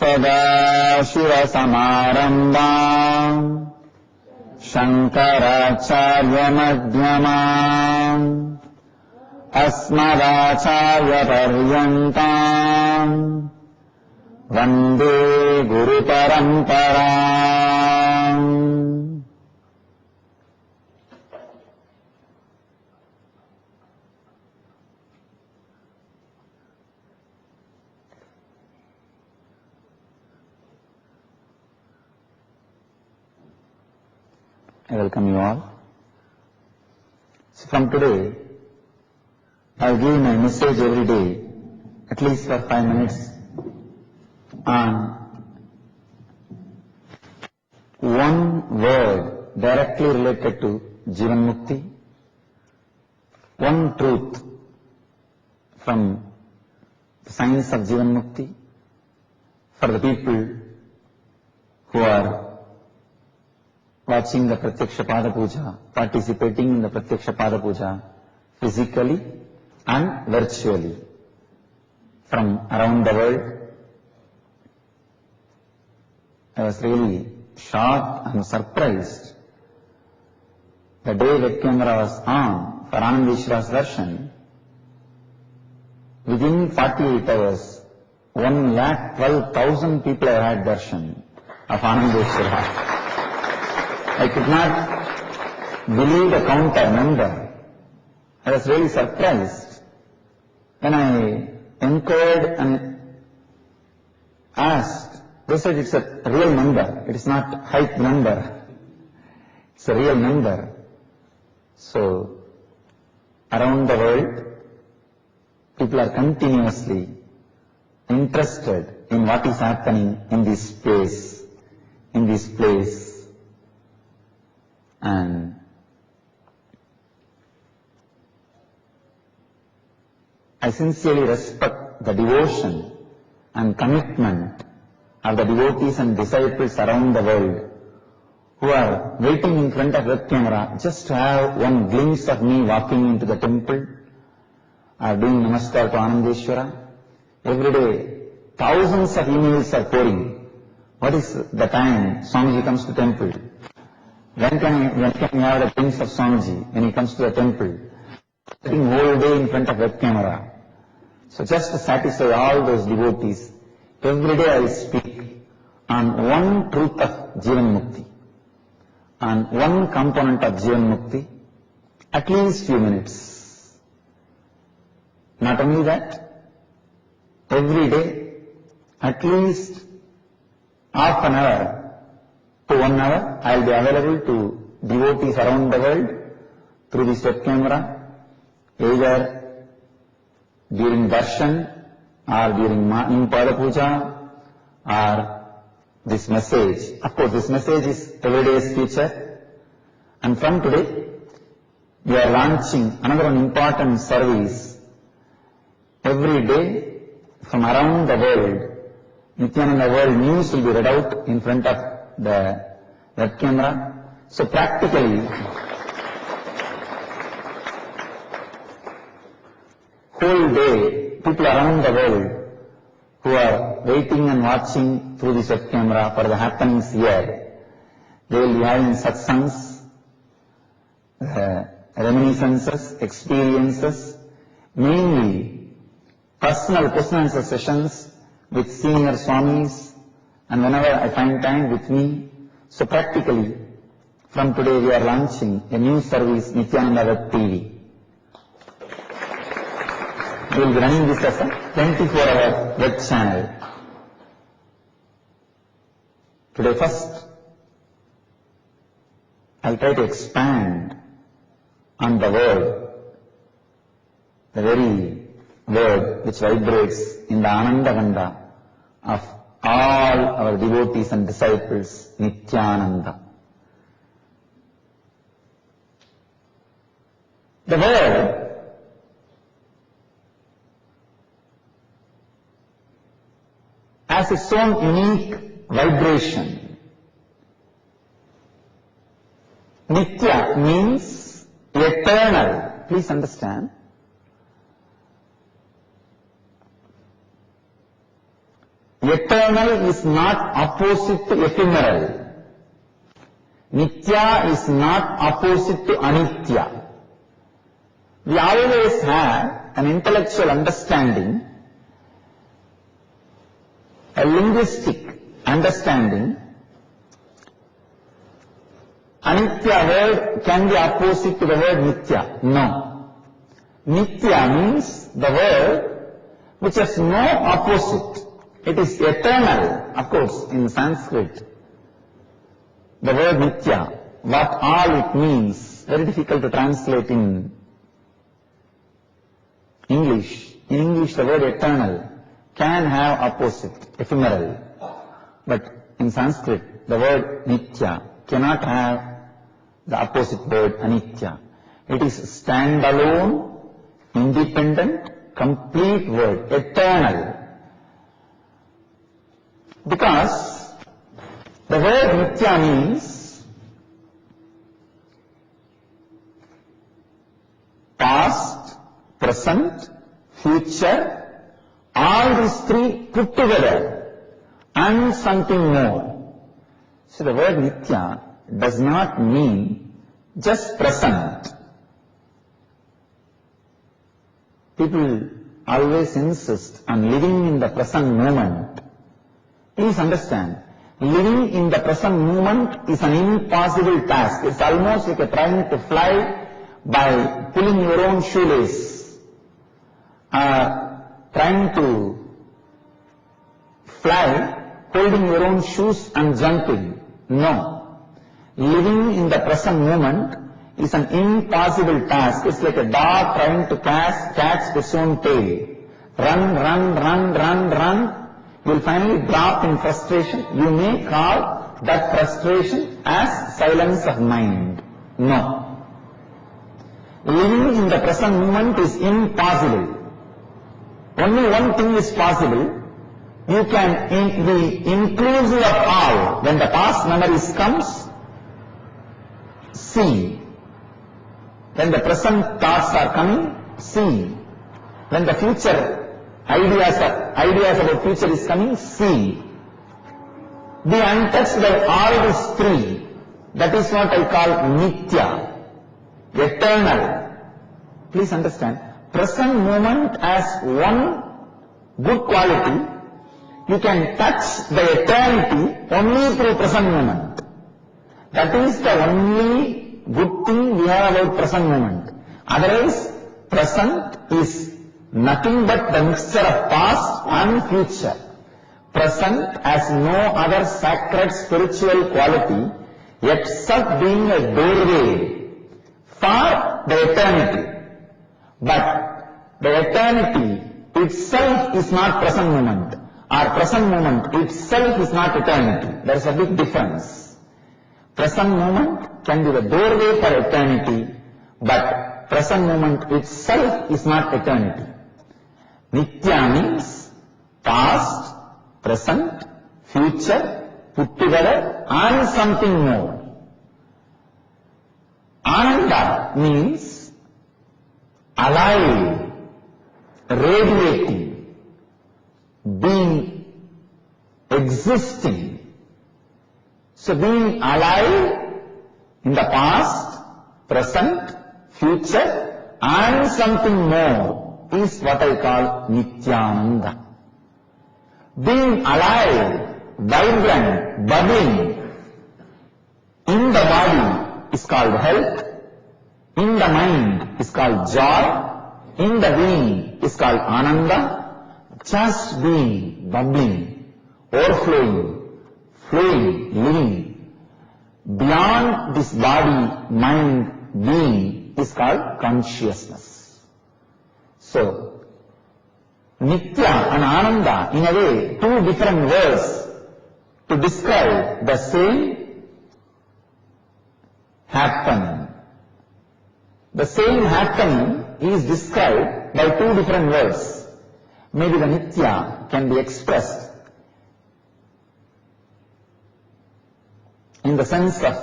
सदाशिवसमारम्भाम् शङ्कराचार्यमध्यमाम् अस्मदाचार्यपर्यन्ताम् वन्दे गुरुपरम्पराम्. I welcome you all. So from today, I will give my message every day, at least for 5 minutes, on one word directly related to Jivan Mukti, one truth from the science of Jivan Mukti for the people who are watching the Pratyaksha Pada Puja, participating in the Pratyaksha Pada Puja physically and virtually from around the world. I was really shocked and surprised. The day web camera was on for Anandeshwara's darshan, within 48 hours, 1,12,000 people have had darshan of Anandeshwara. I could not believe the counter number. I was really surprised. When I inquired and asked, they said it's a real number. It is not hype number. It's a real number. So, around the world, people are continuously interested in what is happening in this space, in this place. And I sincerely respect the devotion and commitment of the devotees and disciples around the world who are waiting in front of web camera just to have one glimpse of me walking into the temple or doing namaskar to Anandeshwara. Every day, thousands of emails are pouring. What is the time Swamiji comes to temple? When can we have the glimpse of Swamiji when he comes to the temple? Sitting whole day in front of web camera. So just to satisfy all those devotees, every day I will speak on one truth of Jivan Mukti, on one component of Jivan Mukti, at least few minutes. Not only that, every day, at least half an hour to 1 hour, I will be available to devotees around the world through this web camera, either during darshan or during morning Pada Puja or this message. Of course, this message is every day's feature. And from today, we are launching another important service. Every day, from around the world, Nityananda World News will be read out in front of the web camera. So practically, whole day, people around the world who are waiting and watching through this web camera for the happenings here, they will be having satsangs, reminiscences, experiences, mainly personal question and answer sessions with senior Swamis, and whenever I find time with me. So practically, from today we are launching a new service, Nityananda Web TV. We will be running this as a 24-hour web channel. Today first, I will try to expand on the word, the very word which vibrates in the Ananda Ganda of all our devotees and disciples, Nityananda. The word has its own unique vibration. Nitya means eternal. Please understand. eternal is not opposite to ephemeral. Nitya is not opposite to anitya. We always have an intellectual understanding, a linguistic understanding. Anitya word can be opposite to the word nitya. No. Nitya means the word which has no opposite. It is eternal, of course, in Sanskrit. The word nitya, what all it means, very difficult to translate in English. In English, the word eternal can have opposite, ephemeral. But in Sanskrit, the word nitya cannot have the opposite word anitya. It is standalone, independent, complete word, eternal. Because the word nitya means past, present, future, all these three put together and something more. So the word nitya does not mean just present. People always insist on living in the present moment. Please understand, living in the present moment is an impossible task. It's almost like trying to fly by pulling your own shoelace, trying to fly holding your own shoes and jumping. No. Living in the present moment is an impossible task. It's like a dog trying to catch its own tail. Run, run, run, run, run. You will finally drop in frustration. You may call that frustration as silence of mind. No. Living in the present moment is impossible. Only one thing is possible. You can be inclusive of all. When the past memories comes, see. When the present thoughts are coming, see. When the future ideas about future is coming, see. Be untouched by all these three. That is what I call nitya, eternal. Please understand, present moment has one good quality. You can touch the eternity only through present moment. That is the only good thing we have about present moment. Otherwise, present is nothing but the mixture of past and future. Present has no other sacred spiritual quality except being a doorway for the eternity. But the eternity itself is not present moment, or present moment itself is not eternity. There is a big difference. Present moment can be the doorway for eternity, but present moment itself is not eternity. Nitya means past, present, future, put together and something more. Ananda means alive, radiating, being, existing. So being alive in the past, present, future and something more is what I call Nityananda. Being alive, vibrant, bubbling in the body is called health, in the mind is called joy, in the being is called Ananda. Just being, bubbling, overflowing, flowing, living beyond this body, mind, being is called consciousness. So, Nitya and Ananda, in a way, two different words to describe the same happening. The same happening is described by two different words. Maybe the Nitya can be expressed in the sense of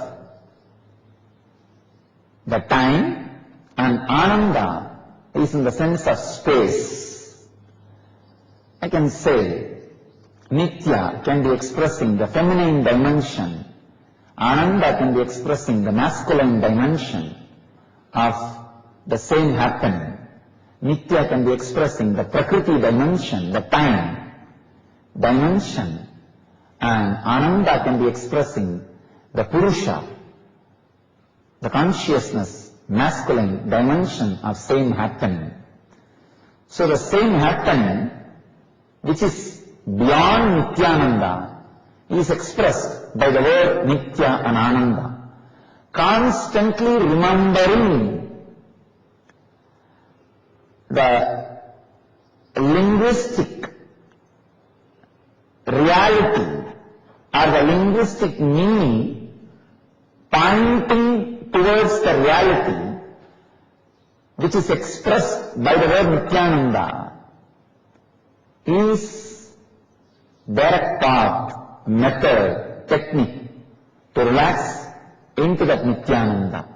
the time, and Ananda is in the sense of space. I can say Nitya can be expressing the feminine dimension. Ananda can be expressing the masculine dimension of the same happening. Nitya can be expressing the Prakriti dimension, the time dimension, and Ananda can be expressing the Purusha, the consciousness, masculine dimension of same happening. So the same happening, which is beyond Nityananda, is expressed by the word Nitya and Ananda. Constantly remembering the linguistic reality or the linguistic meaning pointing towards the reality which is expressed by the word Nityananda is direct path, method, technique to relax into that Nityananda.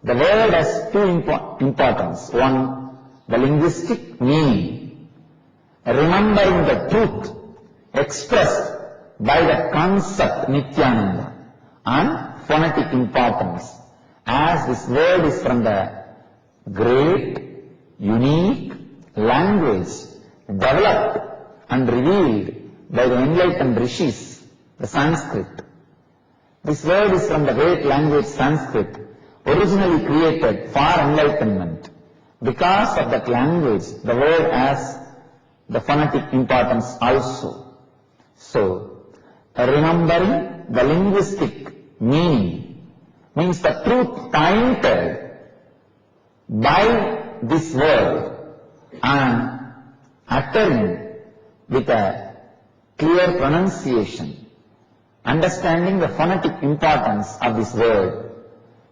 The word has two importance. One, the linguistic meaning, remembering the truth expressed by the concept Nityananda, and phonetic importance, as this word is from the great, unique language developed and revealed by the enlightened rishis, the Sanskrit. This word is from the great language Sanskrit, originally created for enlightenment. Because of that language, the word has the phonetic importance also. So, remembering the linguistic meaning means the truth pointed by this word and uttering with a clear pronunciation, understanding the phonetic importance of this word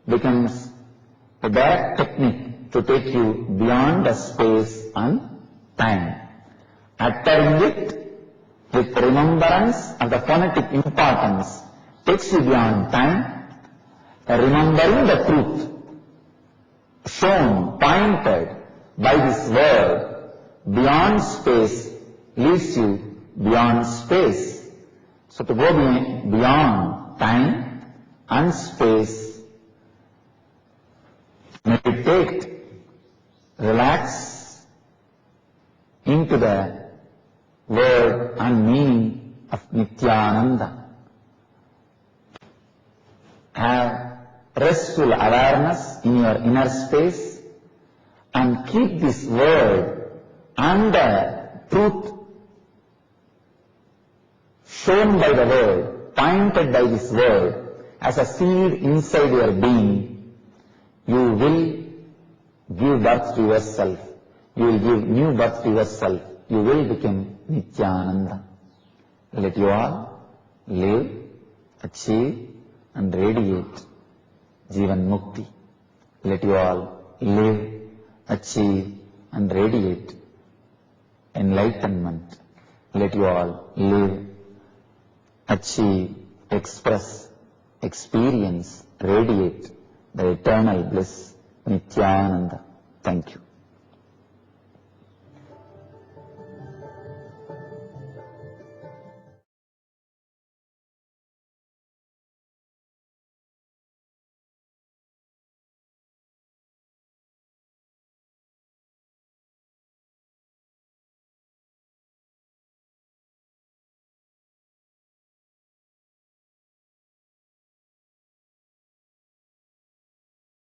becomes a direct technique to take you beyond the space and time. Uttering it with remembrance of the phonetic importance takes you beyond time. Remembering the truth shown, pointed by this word beyond space leads you beyond space. So to go beyond time and space, meditate, relax into the word and meaning of Nityananda. Have restful awareness in your inner space and keep this word and the truth shown by the word, pointed by this word as a seed inside your being. You will give birth to yourself. You will give new birth to yourself. You will become Nityananda. Let you all live, achieve and radiate Jivan Mukti. Let you all live, achieve and radiate enlightenment. Let you all live, achieve, express, experience, radiate the eternal bliss, Nityananda. Thank you.